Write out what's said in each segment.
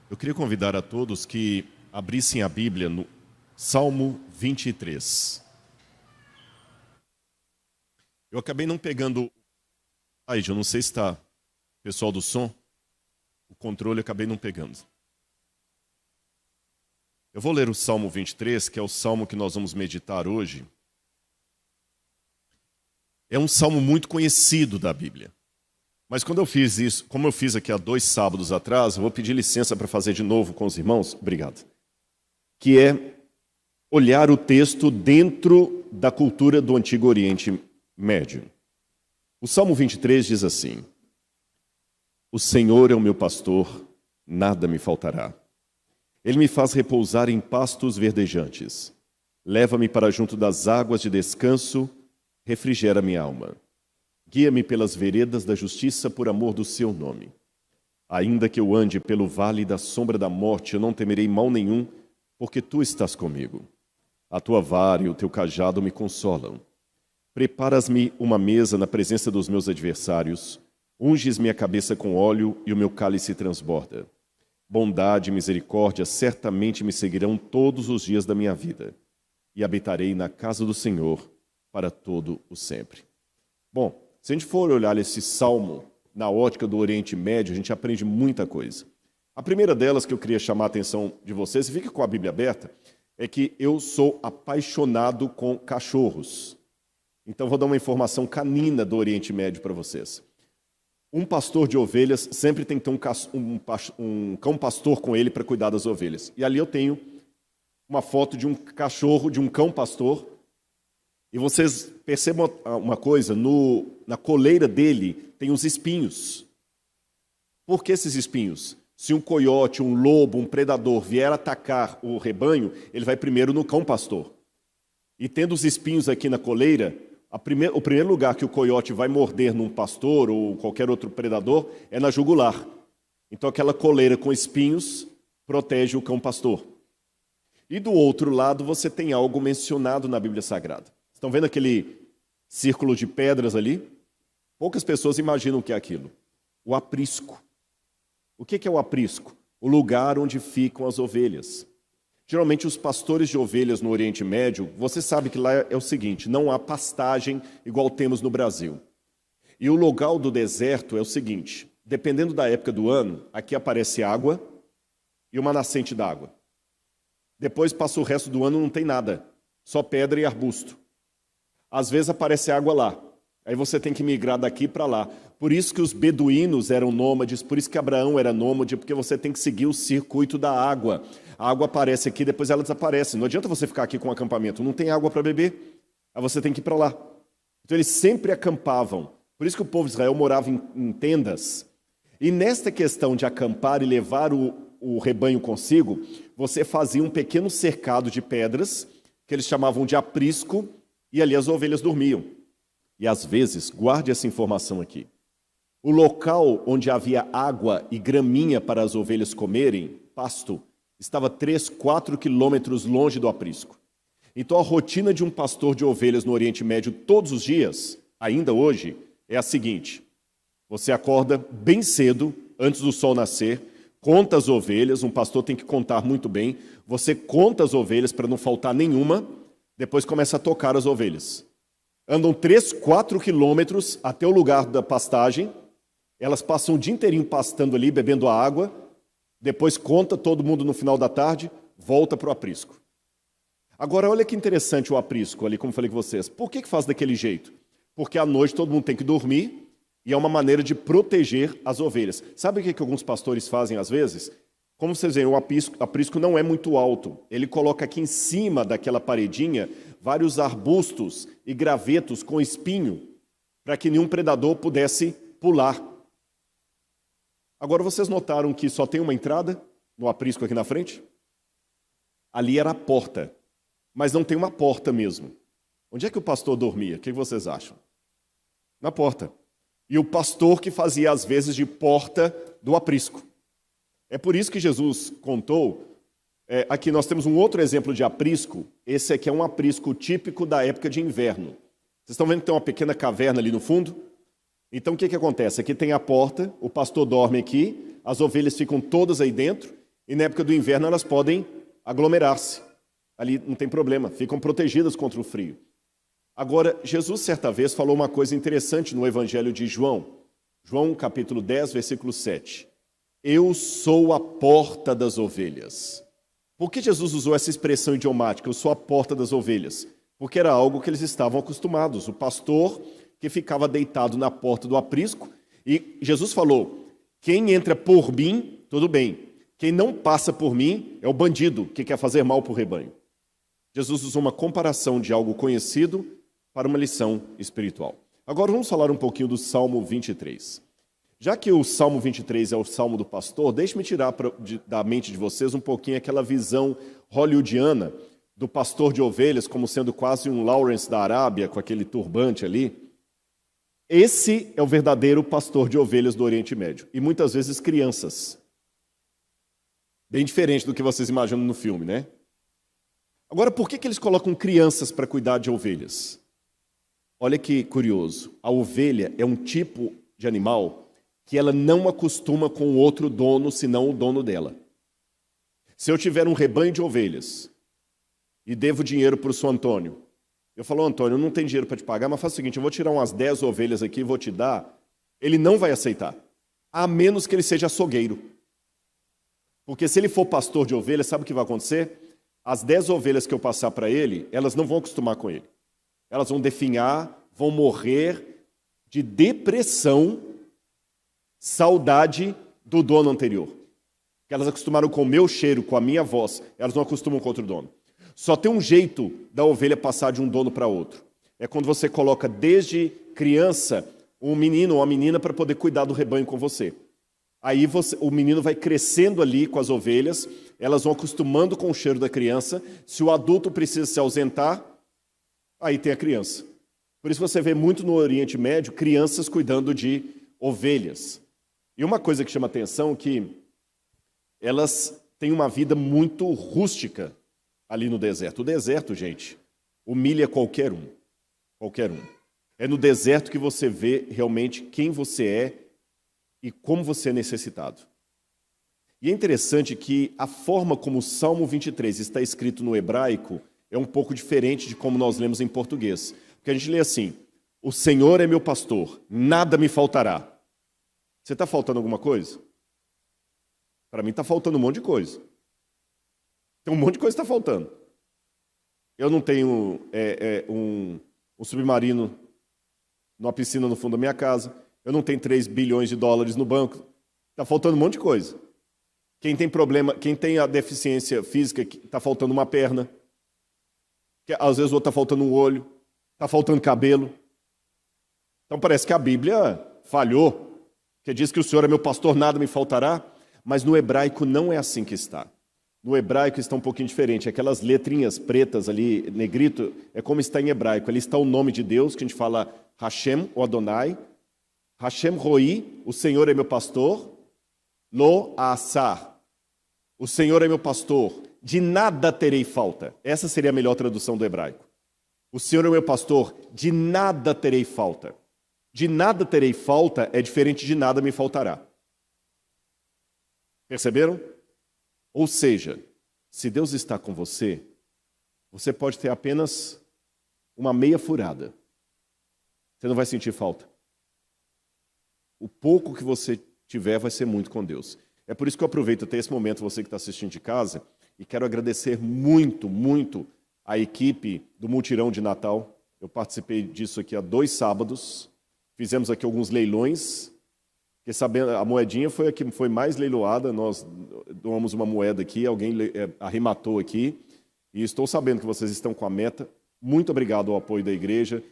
Eu queria convidar a todos que abrissem a Bíblia no Salmo 23. Eu acabei não pegando... eu não sei se está... Pessoal do som, o controle eu acabei não pegando. Eu vou ler o Salmo 23, que é o salmo que nós vamos meditar hoje. É um salmo muito conhecido da Bíblia. Mas quando eu fiz isso, como eu fiz aqui há 2 sábados atrás, eu vou pedir licença para fazer de novo com os irmãos. Obrigado. Que é olhar o texto dentro da cultura do Antigo Oriente Médio. O Salmo 23 diz assim: O Senhor é o meu pastor, nada me faltará. Ele me faz repousar em pastos verdejantes. Leva-me para junto das águas de descanso, refrigera minha alma. Guia-me pelas veredas da justiça por amor do seu nome. Ainda que eu ande pelo vale da sombra da morte, eu não temerei mal nenhum, porque tu estás comigo. A tua vara e o teu cajado me consolam. Preparas-me uma mesa na presença dos meus adversários. Unges minha cabeça com óleo e o meu cálice transborda. Bondade e misericórdia certamente me seguirão todos os dias da minha vida, e habitarei na casa do Senhor para todo o sempre. Bom, se a gente for olhar esse salmo na ótica do Oriente Médio, a gente aprende muita coisa. A primeira delas que eu queria chamar a atenção de vocês, e fique com a Bíblia aberta, é que eu sou apaixonado com cachorros. Então vou dar uma informação canina do Oriente Médio para vocês. Um pastor de ovelhas sempre tem que ter um cão pastor com ele para cuidar das ovelhas. E ali eu tenho uma foto de um cachorro, de um cão pastor. E vocês percebam uma coisa, na coleira dele tem uns espinhos. Por que esses espinhos? Se um coiote, um lobo, um predador vier atacar o rebanho, ele vai primeiro no cão pastor. E tendo os espinhos aqui na coleira, o primeiro lugar que o coiote vai morder num pastor ou qualquer outro predador é na jugular. Então aquela coleira com espinhos protege o cão pastor. E do outro lado você tem algo mencionado na Bíblia Sagrada. Estão vendo aquele círculo de pedras ali? Poucas pessoas imaginam o que é aquilo. O aprisco. O que é o aprisco? O lugar onde ficam as ovelhas. Geralmente os pastores de ovelhas no Oriente Médio, você sabe que lá é o seguinte, não há pastagem igual temos no Brasil. E o local do deserto é o seguinte, dependendo da época do ano, aqui aparece água e uma nascente d'água. Depois passa o resto do ano, não tem nada, só pedra e arbusto. Às vezes aparece água lá, aí você tem que migrar daqui para lá. Por isso que os beduínos eram nômades, por isso que Abraão era nômade, porque você tem que seguir o circuito da água. A água aparece aqui, depois ela desaparece. Não adianta você ficar aqui com um acampamento, não tem água para beber, aí você tem que ir para lá. Então eles sempre acampavam. Por isso que o povo de Israel morava em tendas. E nesta questão de acampar e levar o rebanho consigo, você fazia um pequeno cercado de pedras, que eles chamavam de aprisco, e ali as ovelhas dormiam. E às vezes, guarde essa informação aqui, o local onde havia água e graminha para as ovelhas comerem, pasto, estava 3, 4 quilômetros longe do aprisco. Então a rotina de um pastor de ovelhas no Oriente Médio todos os dias, ainda hoje, é a seguinte: você acorda bem cedo, antes do sol nascer, conta as ovelhas, um pastor tem que contar muito bem, você conta as ovelhas para não faltar nenhuma, depois começa a tocar as ovelhas. Andam 3, 4 quilômetros até o lugar da pastagem, elas passam o dia inteirinho pastando ali, bebendo a água, depois conta todo mundo no final da tarde, volta para o aprisco. Agora, olha que interessante o aprisco ali, como falei com vocês. Por que faz daquele jeito? Porque à noite todo mundo tem que dormir e é uma maneira de proteger as ovelhas. Sabe o que alguns pastores fazem às vezes? Como vocês veem, o aprisco não é muito alto. Ele coloca aqui em cima daquela paredinha vários arbustos e gravetos com espinho para que nenhum predador pudesse pular. Agora, vocês notaram que só tem uma entrada no aprisco aqui na frente? Ali era a porta, mas não tem uma porta mesmo. Onde é que o pastor dormia? O que vocês acham? Na porta. E o pastor que fazia, às vezes, de porta do aprisco. É por isso que Jesus contou, aqui nós temos um outro exemplo de aprisco, esse aqui é um aprisco típico da época de inverno. Vocês estão vendo que tem uma pequena caverna ali no fundo? Então o que acontece? Aqui tem a porta, o pastor dorme aqui, as ovelhas ficam todas aí dentro, E na época do inverno elas podem aglomerar-se. Ali não tem problema, ficam protegidas contra o frio. Agora, Jesus certa vez falou uma coisa interessante no Evangelho de João. João capítulo 10, versículo 7. Eu sou a porta das ovelhas. Por que Jesus usou essa expressão idiomática, eu sou a porta das ovelhas? Porque era algo que eles estavam acostumados. O pastor que ficava deitado na porta do aprisco, e Jesus falou, quem entra por mim, tudo bem. Quem não passa por mim é o bandido que quer fazer mal para o rebanho. Jesus usou uma comparação de algo conhecido para uma lição espiritual. Agora vamos falar um pouquinho do Salmo 23. Já que o Salmo 23 é o Salmo do pastor, deixe-me tirar da mente de vocês um pouquinho aquela visão hollywoodiana do pastor de ovelhas como sendo quase um Lawrence da Arábia, com aquele turbante ali. Esse é o verdadeiro pastor de ovelhas do Oriente Médio. E muitas vezes crianças. Bem diferente do que vocês imaginam no filme, né? Agora, por que eles colocam crianças para cuidar de ovelhas? Olha que curioso. A ovelha é um tipo de animal que ela não acostuma com outro dono, senão o dono dela. Se eu tiver um rebanho de ovelhas e devo dinheiro para o seu Antônio, eu falo, Antônio, eu não tenho dinheiro para te pagar, mas faz o seguinte, eu vou tirar umas 10 ovelhas aqui e vou te dar. Ele não vai aceitar, a menos que ele seja açougueiro. Porque se ele for pastor de ovelhas, sabe o que vai acontecer? As 10 ovelhas que eu passar para ele, elas não vão acostumar com ele. Elas vão definhar, vão morrer de depressão, saudade do dono anterior. Porque elas acostumaram com o meu cheiro, com a minha voz, elas não acostumam com outro dono. Só tem um jeito da ovelha passar de um dono para outro. É quando você coloca desde criança um menino ou uma menina para poder cuidar do rebanho com você. Aí o menino vai crescendo ali com as ovelhas, elas vão acostumando com o cheiro da criança. Se o adulto precisa se ausentar, aí tem a criança. Por isso você vê muito no Oriente Médio crianças cuidando de ovelhas. E uma coisa que chama atenção é que elas têm uma vida muito rústica ali no deserto. O deserto, gente, humilha qualquer um. Qualquer um. É no deserto que você vê realmente quem você é e como você é necessitado. E é interessante que a forma como o Salmo 23 está escrito no hebraico é um pouco diferente de como nós lemos em português. Porque a gente lê assim, o Senhor é meu pastor, nada me faltará. Você está faltando alguma coisa? Para mim está faltando um monte de coisa. Tem um monte de coisa que está faltando. Eu não tenho um submarino numa piscina no fundo da minha casa. Eu não tenho 3 bilhões de dólares no banco. Está faltando um monte de coisa. Quem tem problema, quem tem a deficiência física, está faltando uma perna. Às vezes o outro está faltando um olho. Está faltando cabelo. Então parece que a Bíblia falhou. Que diz que o Senhor é meu pastor, nada me faltará. Mas no hebraico não é assim que está. No hebraico está um pouquinho diferente. Aquelas letrinhas pretas ali, negrito, é como está em hebraico. Ali está o nome de Deus, que a gente fala Hashem, ou Adonai. Hashem Roi, o Senhor é meu pastor. Lo Asar, o Senhor é meu pastor. De nada terei falta. Essa seria a melhor tradução do hebraico. O Senhor é meu pastor, de nada terei falta. De nada terei falta é diferente de nada me faltará. Perceberam? Ou seja, se Deus está com você, você pode ter apenas uma meia furada. Você não vai sentir falta. O pouco que você tiver vai ser muito com Deus. É por isso que eu aproveito até esse momento, você que está assistindo de casa, e quero agradecer muito, muito a equipe do Mutirão de Natal. Eu participei disso aqui há 2 sábados. Fizemos aqui alguns leilões. Porque sabendo, a moedinha foi a que foi mais leiloada. Nós doamos uma moeda aqui, alguém arrematou aqui. E estou sabendo que vocês estão com a meta. Muito obrigado ao apoio da igreja.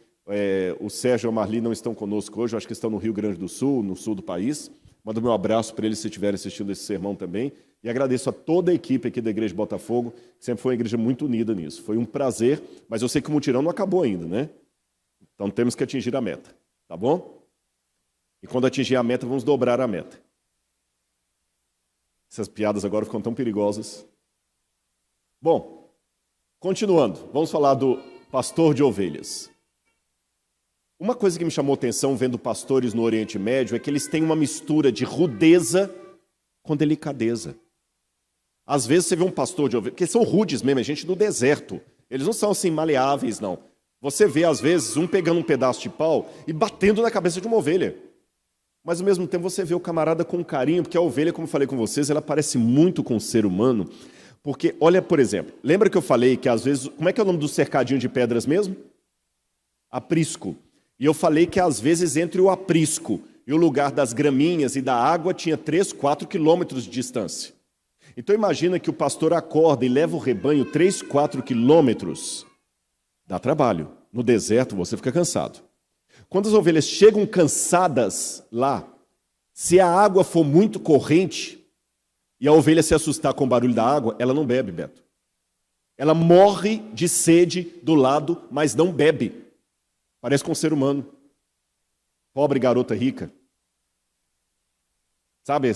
O Sérgio e a Marli não estão conosco hoje, eu acho que estão no Rio Grande do Sul, no sul do país. Mando meu abraço para eles se estiverem assistindo esse sermão também. E agradeço a toda a equipe aqui da Igreja de Botafogo, que sempre foi uma igreja muito unida nisso. Foi um prazer, mas eu sei que o mutirão não acabou ainda, né? Então temos que atingir a meta, tá bom? E quando atingir a meta, vamos dobrar a meta. Essas piadas agora ficam tão perigosas. Bom, continuando, vamos falar do pastor de ovelhas. Uma coisa que me chamou a atenção vendo pastores no Oriente Médio é que eles têm uma mistura de rudeza com delicadeza. Às vezes você vê um pastor de ovelha, porque são rudes mesmo, é gente do deserto. Eles não são assim maleáveis, não. Você vê, às vezes, um pegando um pedaço de pau e batendo na cabeça de uma ovelha. Mas, ao mesmo tempo, você vê o camarada com carinho, porque a ovelha, como eu falei com vocês, ela parece muito com o ser humano. Porque, olha, por exemplo, lembra que eu falei que, às vezes, como é que é o nome do cercadinho de pedras mesmo? Aprisco. E eu falei que, às vezes, entre o aprisco e o lugar das graminhas e da água, tinha 3, 4 quilômetros de distância. Então, imagina que o pastor acorda e leva o rebanho 3, 4 quilômetros. Dá trabalho. No deserto, você fica cansado. Quando as ovelhas chegam cansadas lá, se a água for muito corrente e a ovelha se assustar com o barulho da água, ela não bebe, Beto. Ela morre de sede do lado, mas não bebe. Parece com um ser humano. Pobre garota rica. Sabe,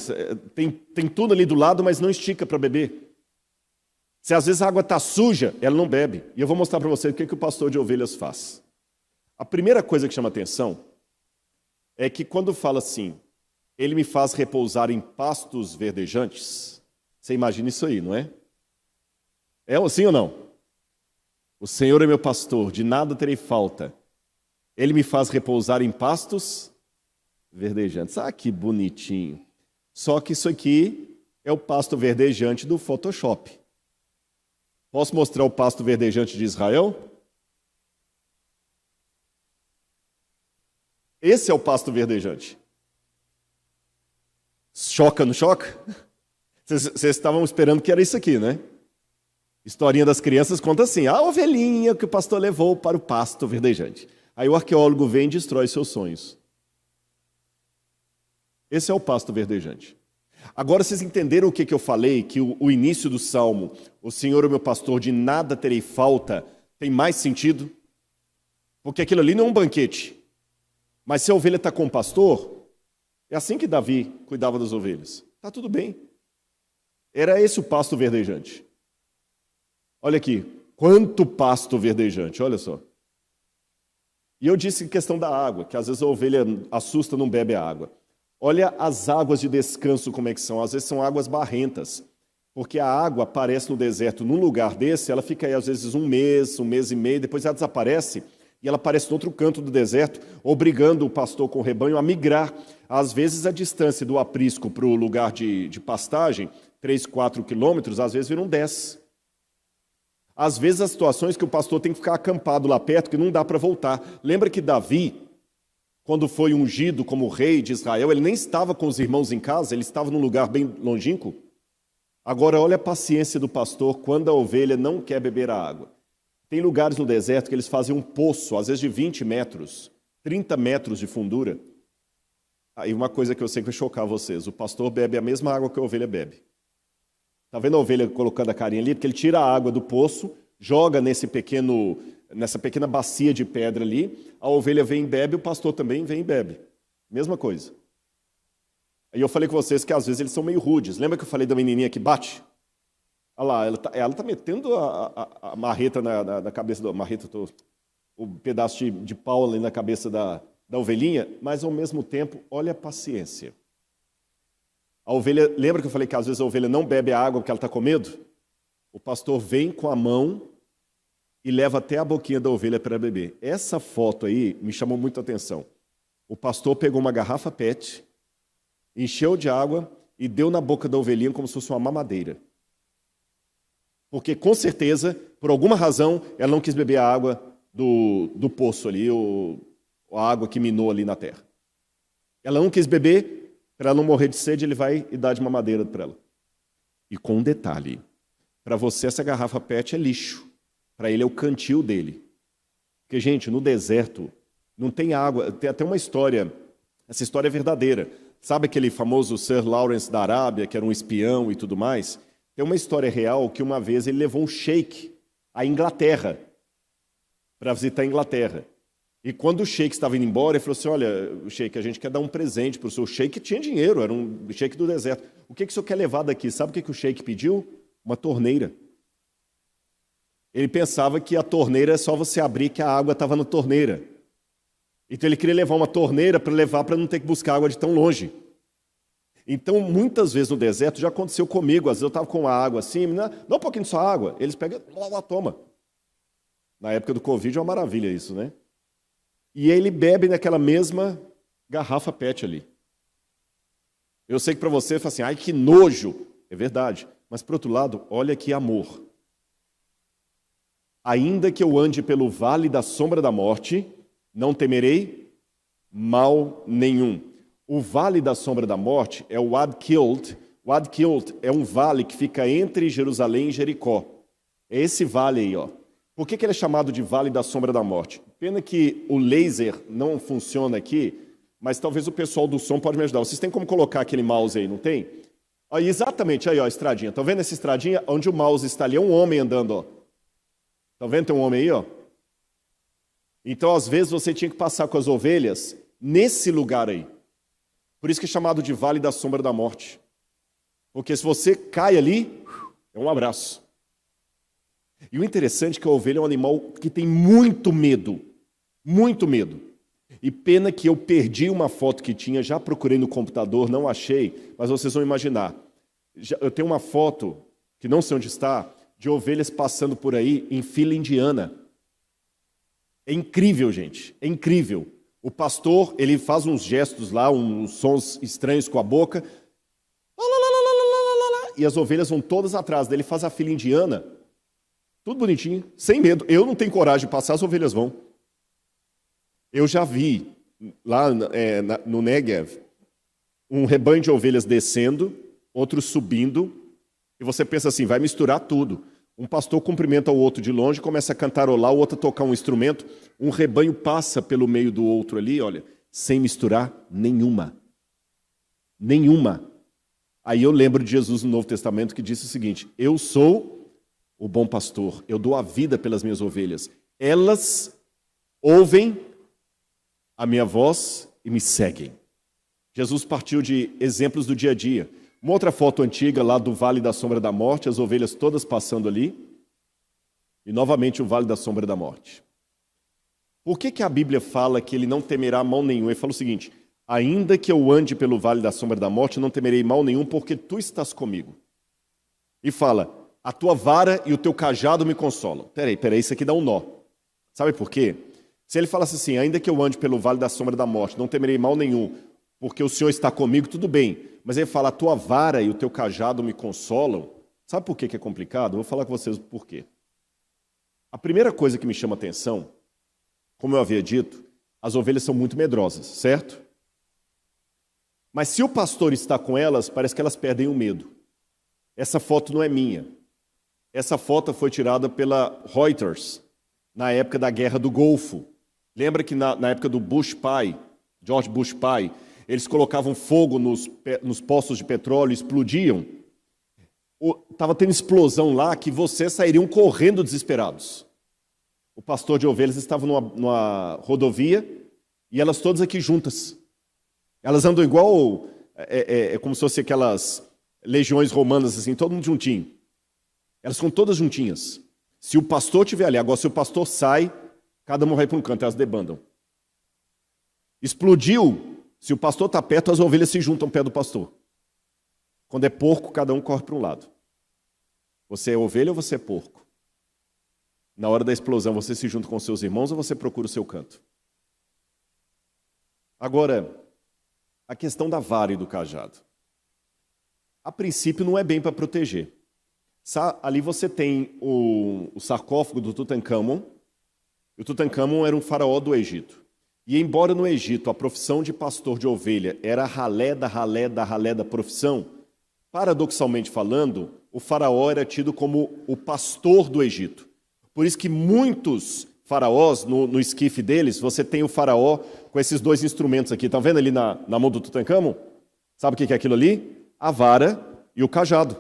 tem tudo ali do lado, mas não estica para beber. Se às vezes a água está suja, ela não bebe. E eu vou mostrar para você o que o pastor de ovelhas faz. A primeira coisa que chama atenção é que quando fala assim, ele me faz repousar em pastos verdejantes, você imagina isso aí, não é? É assim ou não? O Senhor é meu pastor, de nada terei falta. Ele me faz repousar em pastos verdejantes. Ah, que bonitinho. Só que isso aqui é o pasto verdejante do Photoshop. Posso mostrar o pasto verdejante de Israel? Esse é o pasto verdejante. Choca, não choca? Vocês estavam esperando que era isso aqui, né? Historinha das crianças conta assim, a ovelhinha que o pastor levou para o pasto verdejante. Aí o arqueólogo vem e destrói seus sonhos. Esse é o pasto verdejante. Agora vocês entenderam o que eu falei? Que o início do Salmo, o Senhor é o meu pastor, de nada terei falta, tem mais sentido? Porque aquilo ali não é um banquete. Mas se a ovelha está com o pastor, é assim que Davi cuidava das ovelhas. Está tudo bem. Era esse o pasto verdejante. Olha aqui, quanto pasto verdejante, olha só. E eu disse questão da água, que às vezes a ovelha assusta, não bebe a água. Olha as águas de descanso como é que são. Às vezes são águas barrentas, porque a água aparece no deserto. Num lugar desse, ela fica aí às vezes um mês e meio, depois ela desaparece e ela aparece no outro canto do deserto, obrigando o pastor com o rebanho a migrar. Às vezes a distância do aprisco para o lugar de pastagem, 3, 4 quilômetros, às vezes viram 10. Às vezes as situações que o pastor tem que ficar acampado lá perto, que não dá para voltar. Lembra que Davi, quando foi ungido como rei de Israel, ele nem estava com os irmãos em casa, ele estava num lugar bem longínquo. Agora olha a paciência do pastor quando a ovelha não quer beber a água. Tem lugares no deserto que eles fazem um poço, às vezes de 20 metros, 30 metros de fundura. Aí uma coisa que eu sei que vai chocar vocês, o pastor bebe a mesma água que a ovelha bebe. Está vendo a ovelha colocando a carinha ali? Porque ele tira a água do poço, joga nessa pequena bacia de pedra ali, a ovelha vem e bebe, o pastor também vem e bebe. Mesma coisa. Aí eu falei com vocês que às vezes eles são meio rudes. Lembra que eu falei da menininha que bate? Olha lá, ela tá metendo a marreta na cabeça do... o pedaço de pau ali na cabeça da ovelhinha, mas ao mesmo tempo, olha a paciência. A ovelha, lembra que eu falei que às vezes a ovelha não bebe a água porque ela está com medo? O pastor vem com a mão e leva até a boquinha da ovelha para beber. Essa foto aí me chamou muito a atenção. O pastor pegou uma garrafa PET, encheu de água e deu na boca da ovelhinha como se fosse uma mamadeira. Porque, com certeza, por alguma razão, ela não quis beber a água do poço ali, a água que minou ali na terra. Ela não quis beber. Para ela não morrer de sede, ele vai e dá de mamadeira para ela. E com um detalhe, para você essa garrafa PET é lixo, para ele é o cantil dele. Porque, gente, no deserto não tem água, tem até uma história, essa história é verdadeira. Sabe aquele famoso Sir Lawrence da Arábia, que era um espião e tudo mais? Tem uma história real que uma vez ele levou um sheik à Inglaterra, para visitar a Inglaterra. E quando o sheik estava indo embora, ele falou assim, olha, sheik, a gente quer dar um presente para o seu sheik, que tinha dinheiro, era um sheik do deserto. O que o senhor quer levar daqui? Sabe o que o sheik pediu? Uma torneira. Ele pensava que a torneira é só você abrir que a água estava na torneira. Então ele queria levar uma torneira para levar para não ter que buscar água de tão longe. Então, muitas vezes no deserto, já aconteceu comigo, às vezes eu estava com a água assim, dá um pouquinho de sua água, eles pegam, lá, toma. Na época do Covid é uma maravilha isso, né? E ele bebe naquela mesma garrafa PET ali. Eu sei que para você, fala assim, ai que nojo, é verdade. Mas, por outro lado, olha que amor. Ainda que eu ande pelo vale da sombra da morte, não temerei mal nenhum. O vale da sombra da morte é o Ad-Kilt. O Ad-Kilt é um vale que fica entre Jerusalém e Jericó. É esse vale aí, ó. Por que ele é chamado de vale da sombra da morte? Pena que o laser não funciona aqui, mas talvez o pessoal do som pode me ajudar. Vocês têm como colocar aquele mouse aí, não tem? Aí, exatamente, aí, ó, a estradinha. Estão vendo essa estradinha? Onde o mouse está ali, é um homem andando, ó. Estão vendo? Tem um homem aí, ó. Então, às vezes, você tinha que passar com as ovelhas nesse lugar aí. Por isso que é chamado de Vale da Sombra da Morte. Porque se você cai ali, é um abraço. E o interessante é que a ovelha é um animal que tem muito medo. Muito medo. E pena que eu perdi uma foto que tinha, já procurei no computador, não achei, mas vocês vão imaginar. Eu tenho uma foto, que não sei onde está, de ovelhas passando por aí em fila indiana. É incrível, gente, é incrível. O pastor, ele faz uns gestos lá, uns sons estranhos com a boca, e as ovelhas vão todas atrás dele, faz a fila indiana, tudo bonitinho, sem medo. Eu não tenho coragem de passar, as ovelhas vão. Eu já vi, lá no Negev, um rebanho de ovelhas descendo, outros subindo, e você pensa assim, vai misturar tudo. Um pastor cumprimenta o outro de longe, começa a cantarolar, o outro a tocar um instrumento, um rebanho passa pelo meio do outro ali, olha, sem misturar nenhuma. Nenhuma. Aí eu lembro de Jesus no Novo Testamento que disse o seguinte, eu sou o bom pastor, eu dou a vida pelas minhas ovelhas. Elas ouvem a minha voz e me seguem. Jesus partiu de exemplos do dia a dia. Uma outra foto antiga lá do Vale da Sombra da Morte, as ovelhas todas passando ali. E novamente o Vale da Sombra da Morte. Por que a Bíblia fala que ele não temerá mal nenhum? Ele fala o seguinte, ainda que eu ande pelo Vale da Sombra da Morte, não temerei mal nenhum, porque tu estás comigo. E fala, a tua vara e o teu cajado me consolam. Peraí, isso aqui dá um nó. Sabe por quê? Se ele falasse assim, ainda que eu ande pelo Vale da Sombra da Morte, não temerei mal nenhum, porque o Senhor está comigo, tudo bem. Mas ele fala, a tua vara e o teu cajado me consolam. Sabe por que é complicado? Eu vou falar com vocês o porquê. A primeira coisa que me chama a atenção, como eu havia dito, as ovelhas são muito medrosas, certo? Mas se o pastor está com elas, parece que elas perdem o medo. Essa foto não é minha. Essa foto foi tirada pela Reuters, na época da Guerra do Golfo. Lembra que na época do Bush pai, George Bush pai, eles colocavam fogo nos poços de petróleo, explodiam. Estava tendo explosão lá que vocês sairiam correndo desesperados. O pastor de ovelhas estava numa rodovia e elas todas aqui juntas. Elas andam igual, como se fossem aquelas legiões romanas, assim, todo mundo juntinho. Elas ficam todas juntinhas. Se o pastor estiver ali, agora se o pastor sai, cada uma vai para um canto, elas debandam. Explodiu. Se o pastor está perto, as ovelhas se juntam perto do pastor. Quando é porco, cada um corre para um lado. Você é ovelha ou você é porco? Na hora da explosão, você se junta com seus irmãos ou você procura o seu canto? Agora, a questão da vara e do cajado. A princípio, não é bem para proteger. Ali você tem o sarcófago do Tutancâmon. O Tutancâmon era um faraó do Egito. E embora no Egito a profissão de pastor de ovelha era a ralé da profissão, paradoxalmente falando, o faraó era tido como o pastor do Egito. Por isso que muitos faraós, no esquife deles, você tem o faraó com esses dois instrumentos aqui. Estão vendo ali na mão do Tutancâmon? Sabe o que é aquilo ali? A vara e o cajado.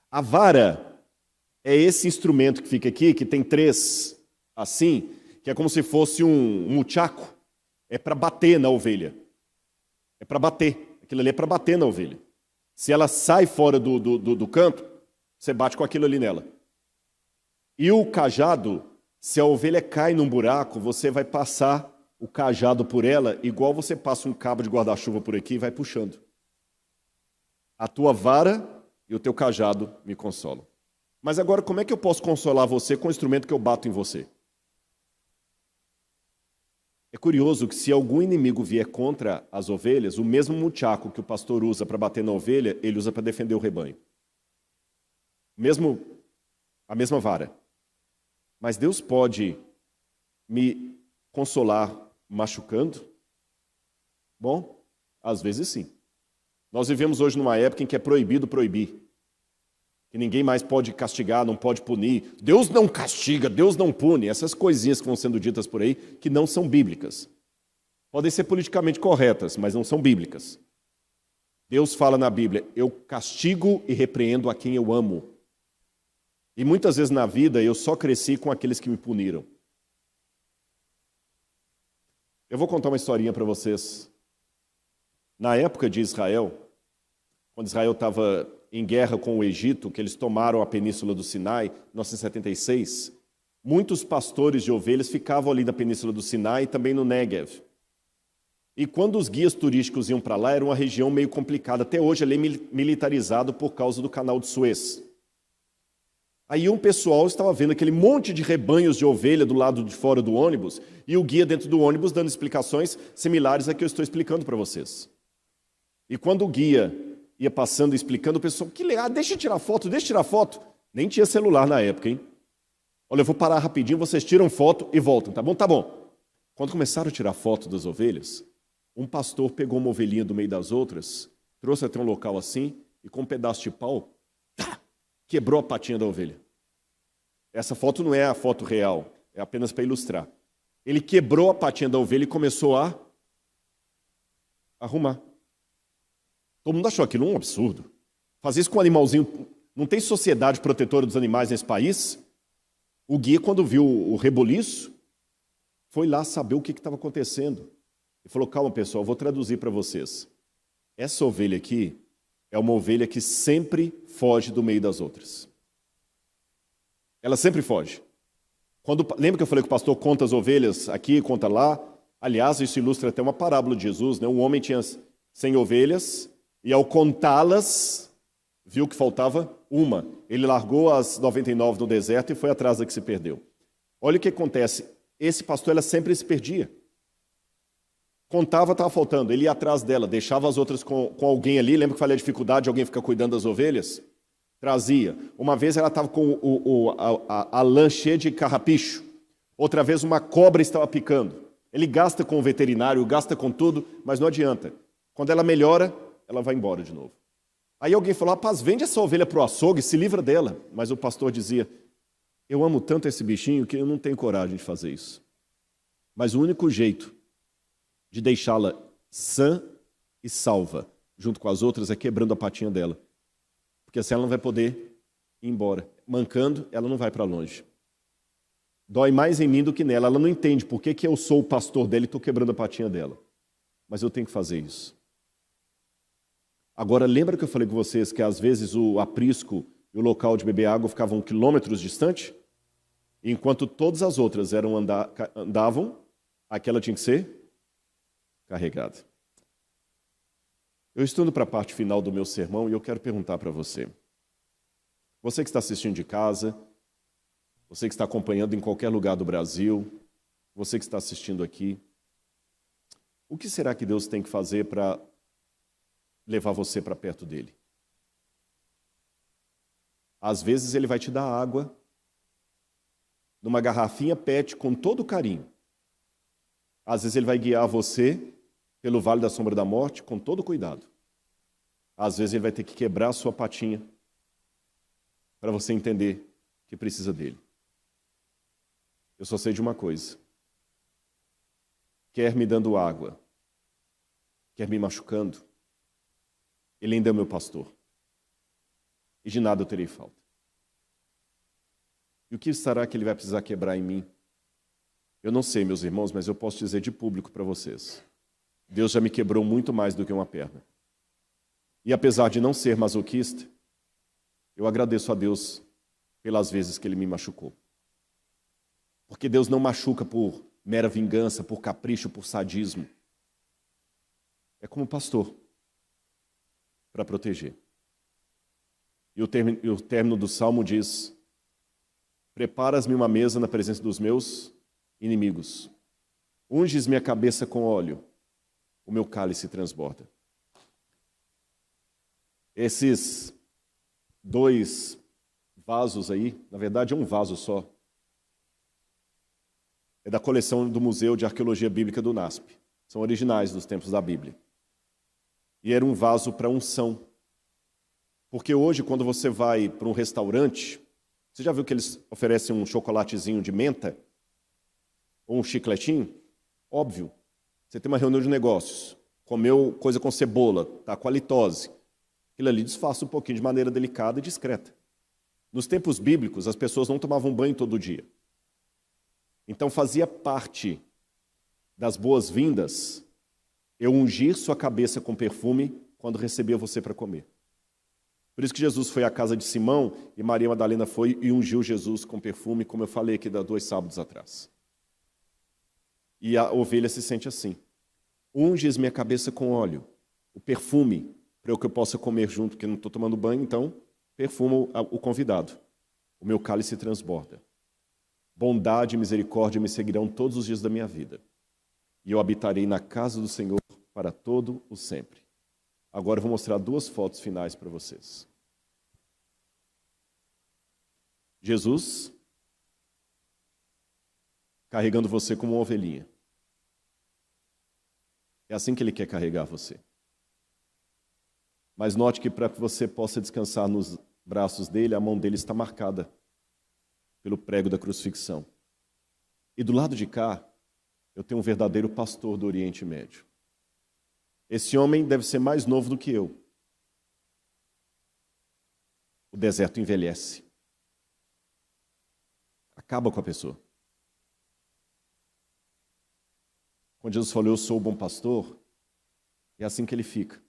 A vara é esse instrumento que fica aqui, que tem três assim, que é como se fosse um muchaco. É para bater na ovelha. É para bater. Aquilo ali é para bater na ovelha. Se ela sai fora do canto, você bate com aquilo ali nela. E o cajado, se a ovelha cai num buraco, você vai passar o cajado por ela, igual você passa um cabo de guarda-chuva por aqui e vai puxando. A tua vara e o teu cajado me consolam. Mas agora, como é que eu posso consolar você com o instrumento que eu bato em você? É curioso que se algum inimigo vier contra as ovelhas, o mesmo muchaco que o pastor usa para bater na ovelha, ele usa para defender o rebanho. A mesma vara. Mas Deus pode me consolar machucando? Bom, às vezes sim. Nós vivemos hoje numa época em que é proibido proibir. Que ninguém mais pode castigar, não pode punir. Deus não castiga, Deus não pune. Essas coisinhas que vão sendo ditas por aí, que não são bíblicas. Podem ser politicamente corretas, mas não são bíblicas. Deus fala na Bíblia, eu castigo e repreendo a quem eu amo. E muitas vezes na vida eu só cresci com aqueles que me puniram. Eu vou contar uma historinha para vocês. Na época de Israel, quando Israel estava em guerra com o Egito, que eles tomaram a península do Sinai, em 1976, muitos pastores de ovelhas ficavam ali na península do Sinai e também no Negev. E quando os guias turísticos iam para lá, era uma região meio complicada. Até hoje ele é militarizado por causa do canal de Suez. Aí um pessoal estava vendo aquele monte de rebanhos de ovelha do lado de fora do ônibus e o guia dentro do ônibus dando explicações similares a que eu estou explicando para vocês. E quando o guia ia passando e explicando, o pessoal, que legal, deixa eu tirar foto. Nem tinha celular na época, hein? Olha, eu vou parar rapidinho, vocês tiram foto e voltam, tá bom? Tá bom. Quando começaram a tirar foto das ovelhas, um pastor pegou uma ovelhinha do meio das outras, trouxe até um local assim, e com um pedaço de pau, quebrou a patinha da ovelha. Essa foto não é a foto real, é apenas para ilustrar. Ele quebrou a patinha da ovelha e começou a arrumar. Todo mundo achou aquilo um absurdo. Fazer isso com um animalzinho. Não tem sociedade protetora dos animais nesse país? O guia, quando viu o reboliço, foi lá saber o que estava acontecendo. E falou, calma pessoal, eu vou traduzir para vocês. Essa ovelha aqui é uma ovelha que sempre foge do meio das outras. Ela sempre foge. Lembra que eu falei que o pastor conta as ovelhas aqui, conta lá? Aliás, isso ilustra até uma parábola de Jesus, né? Um homem tinha 100 ovelhas e ao contá-las, viu que faltava uma. Ele largou as 99 no deserto e foi atrás da que se perdeu. Olha o que acontece. Esse pastor, ela sempre se perdia. Contava, estava faltando. Ele ia atrás dela, deixava as outras com alguém ali. Lembra que eu falei a dificuldade de alguém ficar cuidando das ovelhas? Trazia. Uma vez ela estava com a lã cheia de carrapicho. Outra vez uma cobra estava picando. Ele gasta com o veterinário, gasta com tudo, mas não adianta. Quando ela melhora, ela vai embora de novo. Aí alguém falou, rapaz, vende essa ovelha para o açougue, se livra dela. Mas o pastor dizia, eu amo tanto esse bichinho que eu não tenho coragem de fazer isso. Mas o único jeito de deixá-la sã e salva, junto com as outras, é quebrando a patinha dela. Porque assim ela não vai poder ir embora. Mancando, ela não vai para longe. Dói mais em mim do que nela. Ela não entende por que eu sou o pastor dela e estou quebrando a patinha dela. Mas eu tenho que fazer isso. Agora, lembra que eu falei com vocês que às vezes o aprisco e o local de beber água ficavam quilômetros distante? Enquanto todas as outras andavam, aquela tinha que ser carregada. Eu estou indo para a parte final do meu sermão e eu quero perguntar para você. Você que está assistindo de casa, você que está acompanhando em qualquer lugar do Brasil, você que está assistindo aqui, o que será que Deus tem que fazer para levar você para perto dele? Às vezes ele vai te dar água numa garrafinha PET com todo carinho. Às vezes ele vai guiar você pelo vale da sombra da morte com todo cuidado. Às vezes ele vai ter que quebrar a sua patinha para você entender que precisa dele. Eu só sei de uma coisa. Quer me dando água, quer me machucando, ele ainda é meu pastor. E de nada eu terei falta. E o que será que ele vai precisar quebrar em mim? Eu não sei, meus irmãos, mas eu posso dizer de público para vocês. Deus já me quebrou muito mais do que uma perna. E apesar de não ser masoquista, eu agradeço a Deus pelas vezes que ele me machucou. Porque Deus não machuca por mera vingança, por capricho, por sadismo. É como pastor, para proteger. E o término do Salmo diz: preparas-me uma mesa na presença dos meus inimigos. Unges minha cabeça com óleo, o meu cálice transborda. Esses 2 vasos aí, na verdade é um vaso só, é da coleção do Museu de Arqueologia Bíblica do NASP. São originais dos tempos da Bíblia. E era um vaso para unção. Porque hoje, quando você vai para um restaurante, você já viu que eles oferecem um chocolatezinho de menta? Ou um chicletinho? Óbvio. Você tem uma reunião de negócios, comeu coisa com cebola, está com halitose. Aquilo ali disfarça um pouquinho de maneira delicada e discreta. Nos tempos bíblicos, as pessoas não tomavam banho todo dia. Então fazia parte das boas-vindas eu ungir sua cabeça com perfume quando recebia você para comer. Por isso que Jesus foi à casa de Simão e Maria Madalena foi e ungiu Jesus com perfume, como eu falei aqui 2 sábados atrás. E a ovelha se sente assim: unges minha cabeça com óleo, o perfume, para que eu possa comer junto, porque eu não estou tomando banho, então perfumo o convidado. O meu cálice transborda. Bondade e misericórdia me seguirão todos os dias da minha vida. E eu habitarei na casa do Senhor para todo o sempre. Agora eu vou mostrar 2 fotos finais para vocês. Jesus carregando você como uma ovelhinha. É assim que Ele quer carregar você. Mas note que para que você possa descansar nos braços dele, a mão dele está marcada pelo prego da crucifixão. E do lado de cá, eu tenho um verdadeiro pastor do Oriente Médio. Esse homem deve ser mais novo do que eu. O deserto envelhece. Acaba com a pessoa. Quando Jesus falou, eu sou o bom pastor, é assim que ele fica.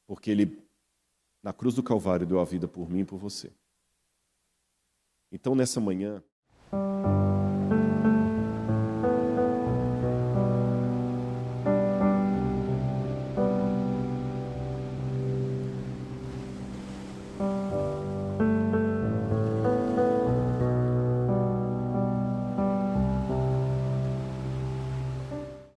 Porque ele, na cruz do Calvário, deu a vida por mim e por você. Então, nessa manhã...